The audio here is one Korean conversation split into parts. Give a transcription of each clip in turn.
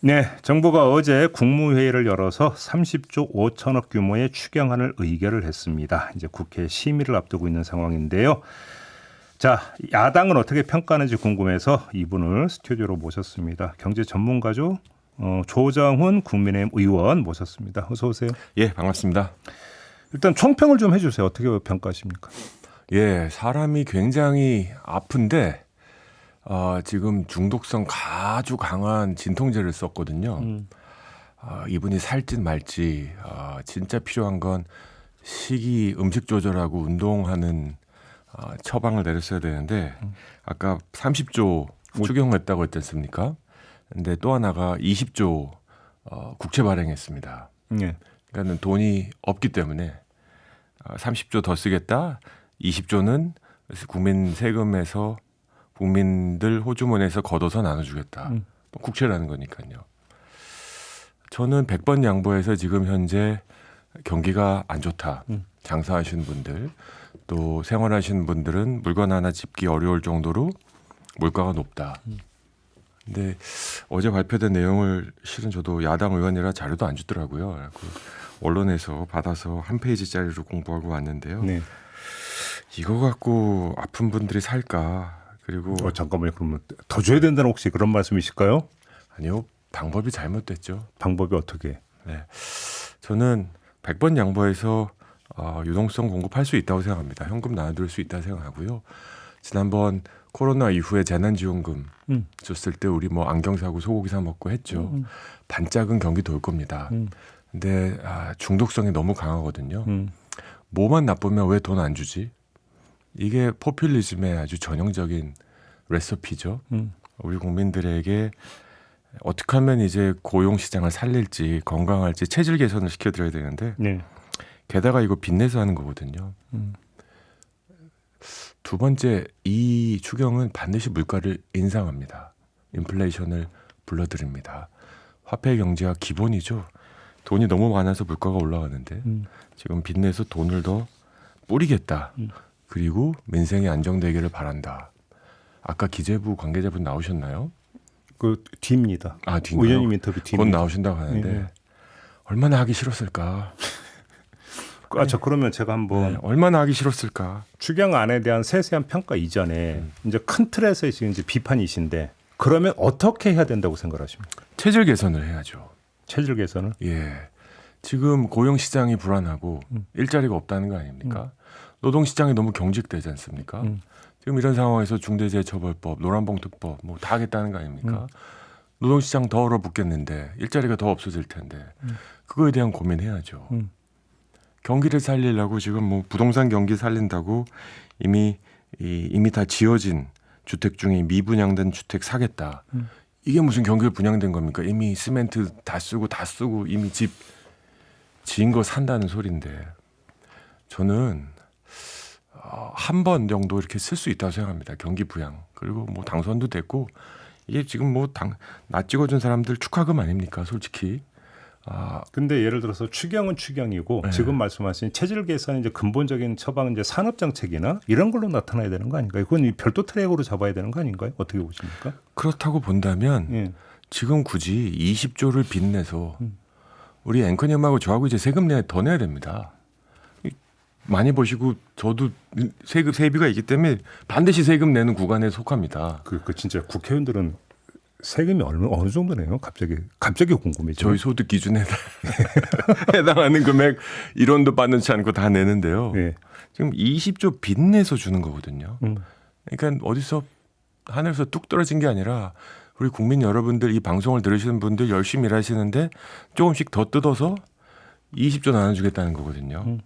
네, 정부가 어제 국무회의를 열어서 30조 5천억 규모의 추경안을 의결을 했습니다. 이제 국회 심의를 앞두고 있는 상황인데요. 자, 야당은 어떻게 평가하는지 궁금해서 이분을 스튜디오로 모셨습니다. 경제 전문가죠. 조정훈 국민의힘 의원 모셨습니다. 어서 오세요. 예, 반갑습니다. 일단 총평을 좀 해주세요. 어떻게 평가하십니까? 예, 사람이 굉장히 아픈데 지금 중독성 아주 강한 진통제를 썼거든요. 이분이 살진 말지 진짜 필요한 건 식이 음식 조절하고 운동하는 처방을 내렸어야 되는데 아까 30조 추경했다고 했지 않습니까? 근데 또 하나가 20조 국채 발행했습니다. 네. 그러니까 돈이 없기 때문에 30조 더 쓰겠다. 20조는 국민 세금에서 국민들 호주머니에서 걷어서 나눠주겠다. 국채라는 거니까요. 저는 100번 양보해서 지금 현재 경기가 안 좋다. 장사하시는 분들 또 생활하시는 분들은 물건 하나 집기 어려울 정도로 물가가 높다. 근데 어제 발표된 내용을 실은 저도 야당 의원이라 자료도 안 주더라고요. 언론에서 받아서 한 페이지짜리로 공부하고 왔는데요. 네. 이거 갖고 아픈 분들이 살까? 그리고 잠깐만요. 그러면 더 줘야 된다는 혹시 그런 말씀이실까요? 아니요. 방법이 잘못됐죠. 방법이 어떻게? 네. 저는 100번 양보해서 유동성 공급할 수 있다고 생각합니다. 현금 나눠줄 수 있다고 생각하고요. 지난번 코로나 이후에 재난지원금 줬을 때 우리 뭐 안경 사고 소고기 사 먹고 했죠. 반짝은 경기 돌 겁니다. 근데 중독성이 너무 강하거든요. 뭐만 나쁘면 왜 돈 안 주지? 이게 포퓰리즘의 아주 전형적인 레시피죠. 우리 국민들에게 어떻게 하면 이제 고용시장을 살릴지 건강할지 체질 개선을 시켜드려야 되는데 네. 게다가 이거 빚내서 하는 거거든요. 두 번째, 이 추경은 반드시 물가를 인상합니다. 인플레이션을 불러들입니다. 화폐 경제가 기본이죠. 돈이 너무 많아서 물가가 올라가는데 지금 빚내서 돈을 더 뿌리겠다. 그리고 민생이 안정되기를 바란다. 아까 기재부 관계자분 나오셨나요? 그 뒤입니다. 뒤인가요? 의원님 인터뷰 뒤입니다. 곧 나오신다고 하는데 네. 얼마나 하기 싫었을까? 그러면 제가 한번 얼마나 하기 싫었을까? 추경안에 대한 세세한 평가 이전에 이제 큰 틀에서 지금 이제 비판이신데 그러면 어떻게 해야 된다고 생각하십니까? 체질 개선을 해야죠. 체질 개선을? 예. 지금 고용 시장이 불안하고 일자리가 없다는 거 아닙니까? 노동 시장이 너무 경직되지 않습니까? 지금 이런 상황에서 중대재해처벌법, 노란봉투법 뭐 다 하겠다는 거 아닙니까? 노동 시장 더 얼어붙겠는데 일자리가 더 없어질 텐데 그거에 대한 고민해야죠. 경기를 살리려고 지금 뭐 부동산 경기 살린다고 이미 다 지어진 주택 중에 미분양된 주택 사겠다. 이게 무슨 경기를 분양된 겁니까? 이미 시멘트 다 쓰고 이미 집 지은 거 산다는 소리인데 저는 한 번 정도 이렇게 쓸 수 있다고 생각합니다. 경기 부양. 그리고 뭐 당선도 됐고 이게 지금 뭐 나 찍어준 사람들 축하금 아닙니까? 솔직히. 근데 예를 들어서 추경은 추경이고 네. 지금 말씀하신 체질 개선 이제 근본적인 처방은 이제 산업 정책이나 이런 걸로 나타나야 되는 거 아닌가요? 그건 별도 트랙으로 잡아야 되는 거 아닌가요? 어떻게 보십니까? 그렇다고 본다면 예. 지금 굳이 20조를 빚내서 우리 앵커님하고 저하고 이제 세금 더 내야 됩니다. 많이 보시고 저도 세비가 있기 때문에 반드시 세금 내는 구간에 속합니다. 그 진짜 국회의원들은 세금이 어느 정도 내요? 갑자기 궁금해져. 저희 소득 기준에 해당하는 금액 1원도 받지 않고 다 내는데요. 예. 지금 20조 빚내서 주는 거거든요. 그러니까 어디서 하늘에서 뚝 떨어진 게 아니라 우리 국민 여러분들 이 방송을 들으시는 분들 열심히 일하시는데 조금씩 더 뜯어서 20조 나눠주겠다는 거거든요.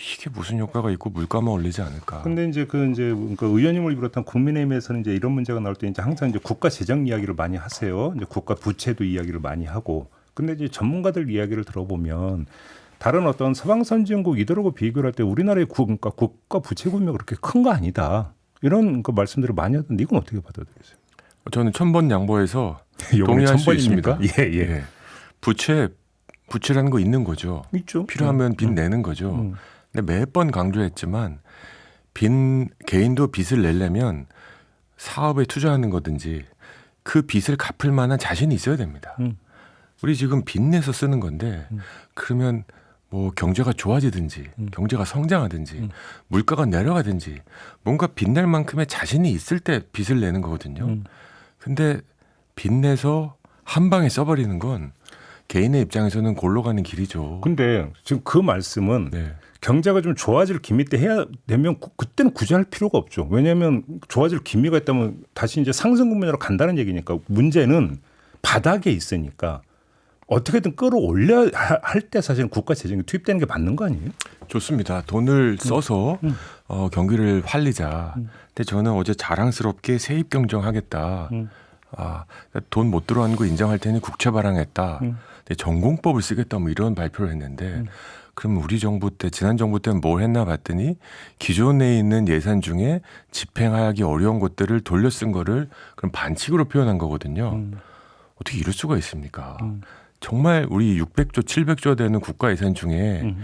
이게 무슨 효과가 있고 물가만 올리지 않을까? 근데 이제 그러니까 의원님을 비롯한 국민의힘에서는 이제 이런 문제가 나올 때 이제 항상 이제 국가 재정 이야기를 많이 하세요. 이제 국가 부채도 이야기를 많이 하고. 근데 이제 전문가들 이야기를 들어보면 다른 어떤 서방 선진국 이들하고 비교할 때 우리나라의 국가 부채 규모가 그렇게 큰 거 아니다. 이런 그 말씀들을 많이 하던데 이건 어떻게 받아들이세요? 저는 1000번 양보해서 동의할 수 있습니다. 예. 부채라는 거 있는 거죠. 있죠. 필요하면 빚 내는 거죠. 근데 매번 강조했지만 개인도 빚을 내려면 사업에 투자하는 거든지 그 빚을 갚을 만한 자신이 있어야 됩니다. 우리 지금 빚내서 쓰는 건데 그러면 뭐 경제가 좋아지든지 경제가 성장하든지 물가가 내려가든지 뭔가 빚낼 만큼의 자신이 있을 때 빚을 내는 거거든요. 근데 빚내서 한 방에 써버리는 건 개인의 입장에서는 골로 가는 길이죠. 근데 지금 그 말씀은 네. 경제가 좀 좋아질 기미 때 해야 되면 그때는 굳이 할 필요가 없죠. 왜냐하면 좋아질 기미가 있다면 다시 이제 상승 국면으로 간다는 얘기니까 문제는 바닥에 있으니까 어떻게든 끌어올려야 할 때 사실은 국가 재정이 투입되는 게 맞는 거 아니에요? 좋습니다. 돈을 써서 경기를 활리자. 근데 저는 어제 자랑스럽게 세입 경정하겠다. 돈 못 들어가는 거 인정할 테니 국채 발행했다. 근데 전공법을 쓰겠다 뭐 이런 발표를 했는데 그럼 우리 정부 때 지난 정부 때는 뭘 했나 봤더니 기존에 있는 예산 중에 집행하기 어려운 것들을 돌려 쓴 거를 그럼 반칙으로 표현한 거거든요. 어떻게 이럴 수가 있습니까? 정말 우리 600조, 700조 되는 국가 예산 중에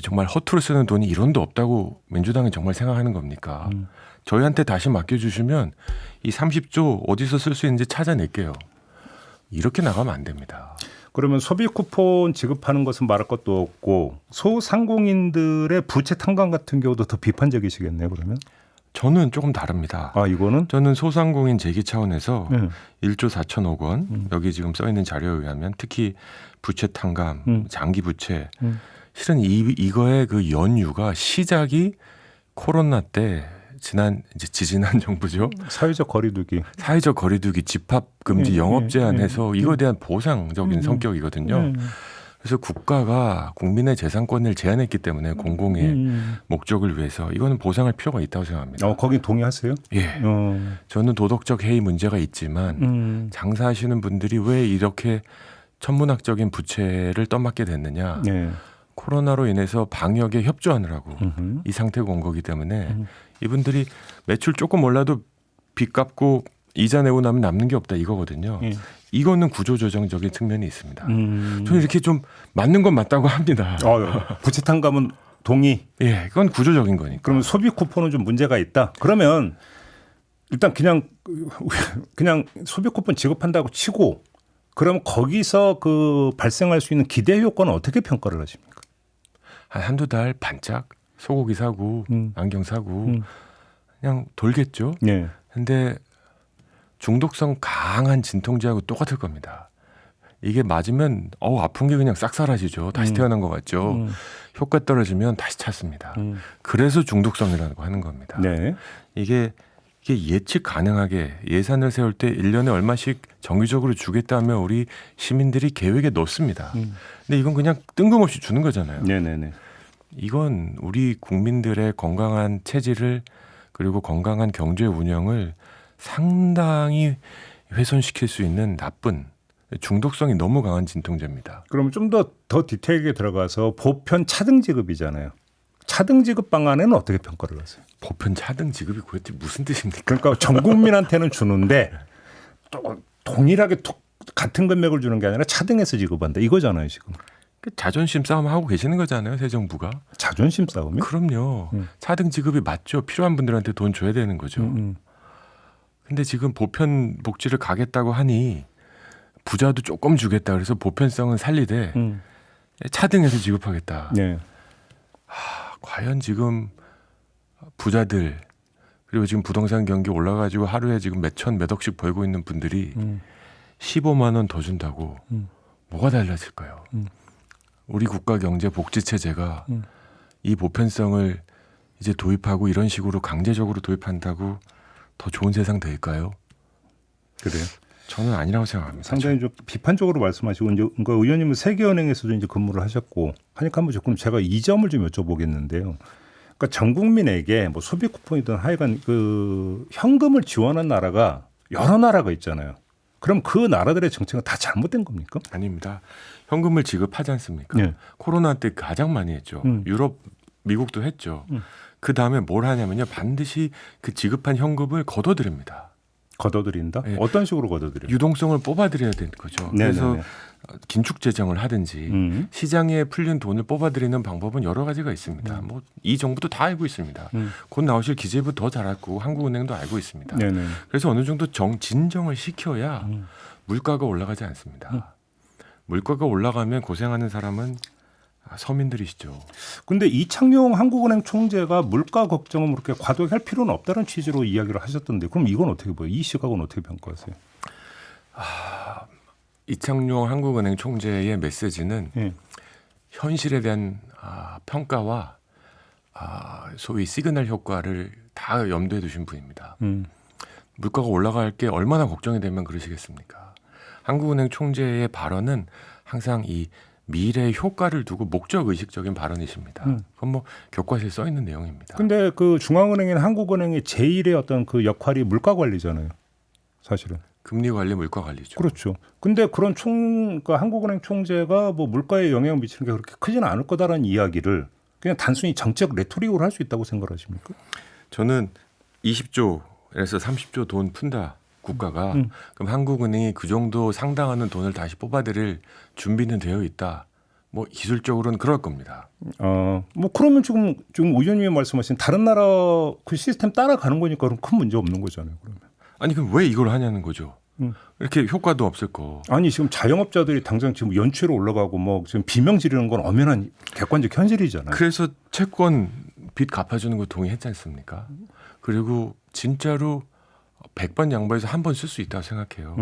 정말 허투루 쓰는 돈이 1원도 없다고 민주당은 정말 생각하는 겁니까? 저희한테 다시 맡겨주시면 이 30조 어디서 쓸 수 있는지 찾아낼게요. 이렇게 나가면 안 됩니다. 그러면 소비 쿠폰 지급하는 것은 말할 것도 없고 소상공인들의 부채 탕감 같은 경우도 더 비판적이시겠네요. 그러면 저는 조금 다릅니다. 이거는 저는 소상공인 재기 차원에서 1조 4천억 원 여기 지금 써 있는 자료에 의하면 특히 부채 탕감, 장기 부채 실은 이거의 그 연유가 시작이 코로나 때 이제 지지난 정부죠. 사회적 거리두기. 사회적 거리두기, 집합 금지, 영업 제한해서 이거에 대한 보상적인 성격이거든요. 그래서 국가가 국민의 재산권을 제한했기 때문에 공공의 목적을 위해서 이거는 보상할 필요가 있다고 생각합니다. 거기 동의하세요? 예. 저는 도덕적 해이 문제가 있지만 장사하시는 분들이 왜 이렇게 천문학적인 부채를 떠맡게 됐느냐. 네. 코로나로 인해서 방역에 협조하느라고 이 상태가 온 거기 때문에 이분들이 매출 조금 올라도 빚 갚고 이자 내고 나면 남는 게 없다 이거거든요. 이거는 구조조정적인 측면이 있습니다. 저는 이렇게 좀 맞는 건 맞다고 합니다. 부채 탕감은 동의. 예, 그건 구조적인 거니까. 그러면 소비 쿠폰은 좀 문제가 있다. 그러면 일단 그냥 소비 쿠폰 지급한다고 치고 그럼 거기서 그 발생할 수 있는 기대 효과는 어떻게 평가를 하십니까? 한두 달 반짝 소고기 사고 안경 사고 그냥 돌겠죠. 네. 근데 중독성 강한 진통제하고 똑같을 겁니다. 이게 맞으면 아픈 게 그냥 싹 사라지죠. 다시 태어난 것 같죠. 효과 떨어지면 다시 찾습니다. 그래서 중독성이라고 하는 겁니다. 네. 이게 예측 가능하게 예산을 세울 때 1년에 얼마씩 정기적으로 주겠다 하면 우리 시민들이 계획에 넣습니다. 근데 이건 그냥 뜬금없이 주는 거잖아요. 네네네. 이건 우리 국민들의 건강한 체질을 그리고 건강한 경제 운영을 상당히 훼손시킬 수 있는 나쁜 중독성이 너무 강한 진통제입니다. 그럼 좀 더 디테일하게 들어가서 보편 차등 지급이잖아요. 차등 지급 방안에는 어떻게 평가를 하세요? 보편 차등 지급이 도대체 무슨 뜻입니까? 그러니까 전 국민한테는 주는데 또 동일하게 같은 금액을 주는 게 아니라 차등해서 지급한다 이거잖아요 지금. 자존심 싸움 하고 계시는 거잖아요, 새 정부가. 자존심 싸움이? 그럼요. 차등 지급이 맞죠. 필요한 분들한테 돈 줘야 되는 거죠. 근데 지금 보편 복지를 가겠다고 하니 부자도 조금 주겠다 그래서 보편성은 살리되 차등해서 지급하겠다. 네. 과연 지금 부자들 그리고 지금 부동산 경기 올라가지고 하루에 지금 몇천 몇억씩 벌고 있는 분들이 15만 원 더 준다고 뭐가 달라질까요? 우리 국가 경제 복지 체제가 이 보편성을 이제 도입하고 이런 식으로 강제적으로 도입한다고 더 좋은 세상 될까요? 그래요. 저는 아니라고 생각합니다. 상당히 좀 비판적으로 말씀하시고 이제 그러니까 의원님은 세계은행에서도 이제 근무를 하셨고 하니까 한번 조금 제가 이 점을 좀 여쭤보겠는데요. 그러니까 전 국민에게 뭐 소비 쿠폰이든 하여간 그 현금을 지원한 나라가 여러 나라가 있잖아요. 그럼 그 나라들의 정책은 다 잘못된 겁니까? 아닙니다. 현금을 지급하지 않습니까? 네. 코로나 때 가장 많이 했죠. 유럽, 미국도 했죠. 그 다음에 뭘 하냐면요. 반드시 그 지급한 현금을 걷어들입니다. 걷어들인다? 네. 어떤 식으로 걷어들여요? 유동성을 뽑아들여야 되는 거죠. 네네네. 그래서 긴축 재정을 하든지 시장에 풀린 돈을 뽑아들이는 방법은 여러 가지가 있습니다. 뭐 이 정부도 다 알고 있습니다. 곧 나오실 기재부 더 잘 알고 한국은행도 알고 있습니다. 네네. 그래서 어느 정도 진정을 시켜야 물가가 올라가지 않습니다. 물가가 올라가면 고생하는 사람은 서민들이시죠. 근데 이창용 한국은행 총재가 물가 걱정은 그렇게 과도하게 할 필요는 없다는 취지로 이야기를 하셨던데 그럼 이건 어떻게 보여요? 이 시각은 어떻게 평가하세요? 이창용 한국은행 총재의 메시지는 예. 현실에 대한 평가와 소위 시그널 효과를 다 염두에 두신 분입니다. 물가가 올라갈 게 얼마나 걱정이 되면 그러시겠습니까? 한국은행 총재의 발언은 항상 이 미래의 효과를 두고 목적 의식적인 발언이십니다. 그건 뭐 교과서에 써 있는 내용입니다. 근데 그 중앙은행인 한국은행의 제1의 어떤 그 역할이 물가 관리잖아요. 사실은. 금리 관리, 물가 관리죠. 그렇죠. 근데 그런 그러니까 한국은행 총재가 뭐 물가에 영향을 미치는 게 그렇게 크지는 않을 거다라는 이야기를 그냥 단순히 정책 레토릭으로 할 수 있다고 생각하십니까? 저는 20조에서 30조 돈 푼다 국가가 그럼 한국은행이 그 정도 상당하는 돈을 다시 뽑아들일 준비는 되어 있다. 뭐 기술적으로는 그럴 겁니다. 뭐 그러면 지금 의원님이 말씀하신 다른 나라 그 시스템 따라가는 거니까 그럼 큰 문제 없는 거잖아요. 그러면. 아니 그럼 왜 이걸 하냐는 거죠. 이렇게 효과도 없을 거. 아니 지금 자영업자들이 당장 지금 연초로 올라가고 뭐 지금 비명 지르는 건 엄연한 객관적 현실이잖아요. 그래서 채권 빚 갚아주는 거 동의했지 않습니까? 그리고 진짜로 100번 양보해서 한 번 쓸 수 있다고 생각해요.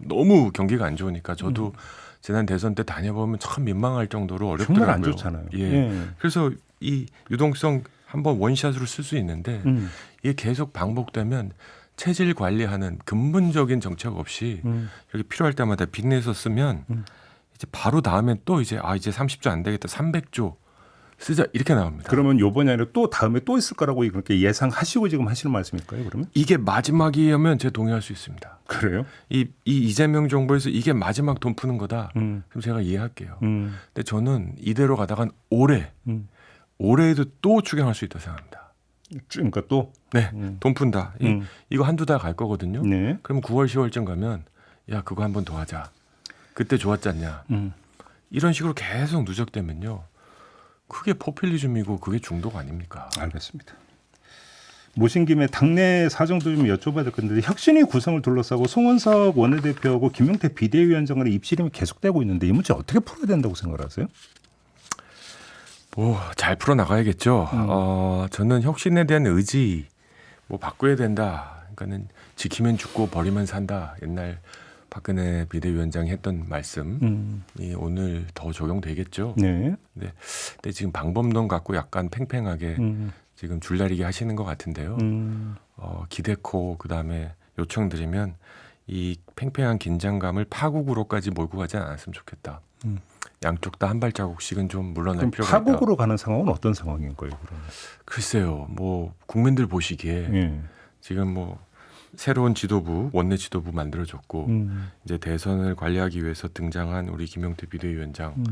너무 경기가 안 좋으니까 저도 지난 대선 때 다녀보면 참 민망할 정도로 어렵더라고요. 정말 안 좋잖아요. 예. 예. 그래서 이 유동성 한번 원샷으로 쓸 수 있는데 이게 계속 반복되면 체질 관리하는 근본적인 정책 없이 이렇게 필요할 때마다 빚내서 쓰면 이제 바로 다음엔 또 이제 이제 30조 안 되겠다 300조 쓰자 이렇게 나옵니다. 그러면 요번이 아니라 또 다음에 또 있을 거라고 그렇게 예상하시고 지금 하시는 말씀일까요? 그러면? 이게 마지막이면 제가 동의할 수 있습니다. 그래요? 이 이재명 정부에서 이게 마지막 돈 푸는 거다. 그럼 제가 이해할게요. 근데 저는 이대로 가다간 올해에도 또 추경할 수 있다고 생각합니다. 그러니까 또 네, 돈 푼다. 이거 한두 달 갈 거거든요. 네. 그러면 9월, 10월쯤 가면 야 그거 한 번 더 하자. 그때 좋았지 않냐. 이런 식으로 계속 누적되면요. 그게 포퓰리즘이고 그게 중독 아닙니까? 알겠습니다. 모신 김에 당내 사정도 좀 여쭤봐야 될 건데 혁신위 구성을 둘러싸고 송원석 원내대표하고 김용태 비대위원장 간의 입씨름이 계속되고 있는데 이 문제 어떻게 풀어야 된다고 생각하세요? 뭐 잘 풀어 나가야겠죠. 저는 혁신에 대한 의지 뭐 바꿔야 된다. 그러니까는 지키면 죽고 버리면 산다. 옛날 박근혜 비대위원장이 했던 말씀이 오늘 더 적용되겠죠. 네. 네. 근데 지금 방법론 갖고 약간 팽팽하게 지금 줄다리기 하시는 것 같은데요. 기대코 그다음에 요청드리면 이 팽팽한 긴장감을 파국으로까지 몰고 가지 않았으면 좋겠다. 양쪽 다 한 발자국씩은 좀 물러날 필요가 있다. 파국으로 가는 상황은 어떤 상황인 거예요? 그러면? 글쎄요. 뭐 국민들 보시기에 예. 지금 뭐 새로운 지도부, 원내 지도부 만들어졌고 이제 대선을 관리하기 위해서 등장한 우리 김용태 비대위원장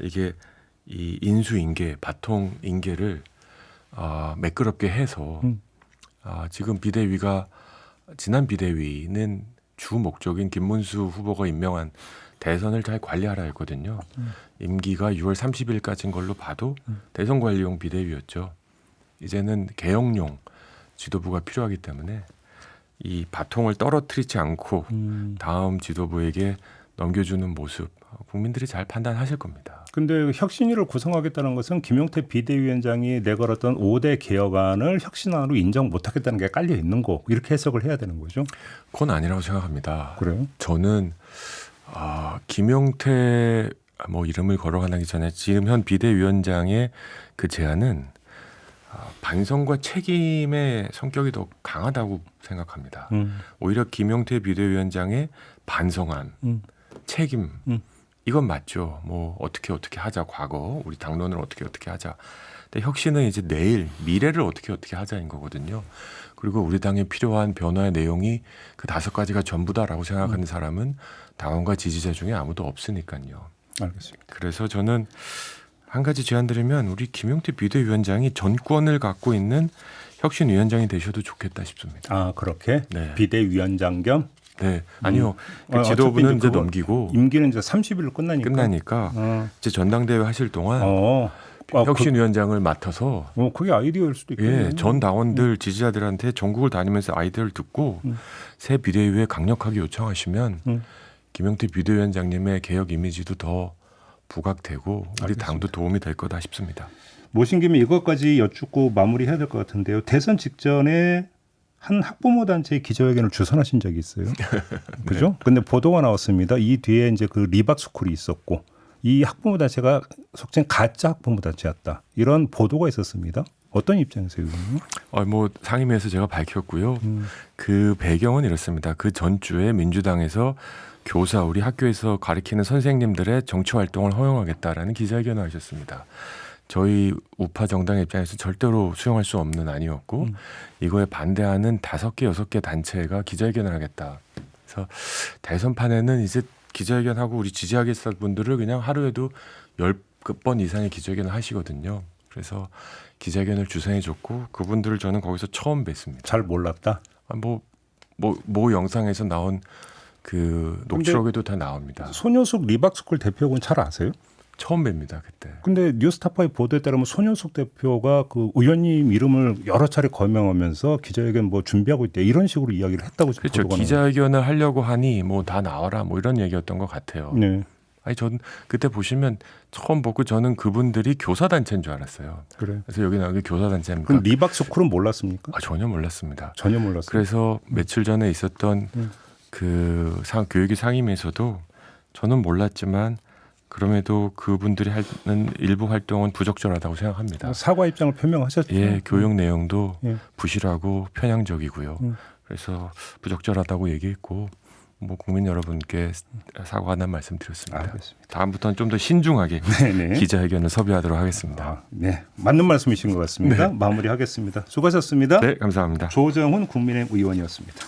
이게 이 인수인계, 바통 인계를 매끄럽게 해서 지금 비대위가 지난 비대위는 주 목적인 김문수 후보가 임명한 대선을 잘 관리하라 했거든요. 임기가 6월 30일까지인 걸로 봐도 대선 관리용 비대위였죠. 이제는 개혁용 지도부가 필요하기 때문에 이 바통을 떨어뜨리지 않고 다음 지도부에게 넘겨주는 모습 국민들이 잘 판단하실 겁니다. 근데 혁신위를 구성하겠다는 것은 김용태 비대위원장이 내걸었던 5대 개혁안을 혁신안으로 인정 못하겠다는 게 깔려 있는 거 이렇게 해석을 해야 되는 거죠? 그건 아니라고 생각합니다. 그래요? 저는 김용태 뭐 이름을 거론하기 전에 지금 현 비대위원장의 그 제안은 반성과 책임의 성격이 더 강하다고 생각합니다. 오히려 김용태 비대위원장의 반성안, 책임 이건 맞죠. 뭐 어떻게 하자 과거 우리 당론을 어떻게 하자. 근데 혁신은 이제 내일 미래를 어떻게 하자인 거거든요. 그리고 우리 당에 필요한 변화의 내용이 그 5가지가 전부다라고 생각하는 사람은 당원과 지지자 중에 아무도 없으니까요. 알겠습니다. 그래서 저는 한 가지 제안 드리면 우리 김용태 비대위원장이 전권을 갖고 있는 혁신위원장이 되셔도 좋겠다 싶습니다. 그렇게 네. 비대위원장 겸 네, 아니요. 그 어차피 지도부는 이제 이제 그거 넘기고 임기는 이제 30일로 끝나니까. 이제 전당대회 하실 동안 그 혁신위원장을 맡아서 그게 아이디어일 수도 있겠네요. 예, 전 당원들 지지자들한테 전국을 다니면서 아이디어를 듣고 새 비대위에 강력하게 요청하시면 김영태 비대위원장님의 개혁 이미지도 더 부각되고 우리 알겠습니다. 당도 도움이 될 거다 싶습니다. 모신 김에 이것까지 여쭙고 마무리해야 될 것 같은데요. 대선 직전에 한 학부모 단체의 기자회견을 주선하신 적이 있어요. 그죠? 근데 보도가 나왔습니다. 이 뒤에 이제 그 리박 스쿨이 있었고 이 학부모 단체가 속칭 가짜 학부모 단체였다. 이런 보도가 있었습니다. 어떤 입장이세요? 뭐 상임위에서 제가 밝혔고요. 그 배경은 이렇습니다. 그 전주에 민주당에서 교사 우리 학교에서 가르치는 선생님들의 정치 활동을 허용하겠다라는 기자회견을 하셨습니다. 저희 우파 정당의 입장에서 절대로 수용할 수 없는 안이었고 이거에 반대하는 5개, 6개 단체가 기자회견을 하겠다. 그래서 대선판에는 이제 기자회견하고 우리 지지하겠다 분들을 그냥 하루에도 10번 이상의 기자회견을 하시거든요. 그래서 기자회견을 주선해줬고 그분들을 저는 거기서 처음 뵀습니다. 잘 몰랐다. 모 영상에서 나온 그 녹취록에도 다 나옵니다. 손효숙 리박스쿨 대표는 잘 아세요? 처음 뵙니다 그때. 근데 뉴스타파의 보도에 따르면 손효숙 대표가 그 의원님 이름을 여러 차례 거명하면서 기자회견 뭐 준비하고 있대 이런 식으로 이야기를 했다고 지금 그렇죠. 보도가 기자회견을 하려고 하니 뭐 다 나와라 뭐 이런 얘기였던 것 같아요. 네. 아니 전 그때 보시면 처음 보고 저는 그분들이 교사 단체인 줄 알았어요. 그래. 그래서 여기 나온 게 교사 단체입니까? 그럼 리박스쿨은 몰랐습니까? 전혀 몰랐습니다. 전혀 몰랐어요. 그래서 며칠 전에 있었던 그 교육위 상임위에서도 저는 몰랐지만 그럼에도 그분들이 하는 일부 활동은 부적절하다고 생각합니다. 사과 입장을 표명하셨죠. 예, 교육 내용도 예. 부실하고 편향적이고요. 그래서 부적절하다고 얘기했고 뭐 국민 여러분께 사과하는 말씀드렸습니다. 알겠습니다. 다음부터는 좀 더 신중하게 네네. 기자회견을 섭외하도록 하겠습니다. 네, 맞는 말씀이신 것 같습니다. 마무리하겠습니다. 수고하셨습니다. 네, 감사합니다. 조정훈 국민의힘 의원이었습니다.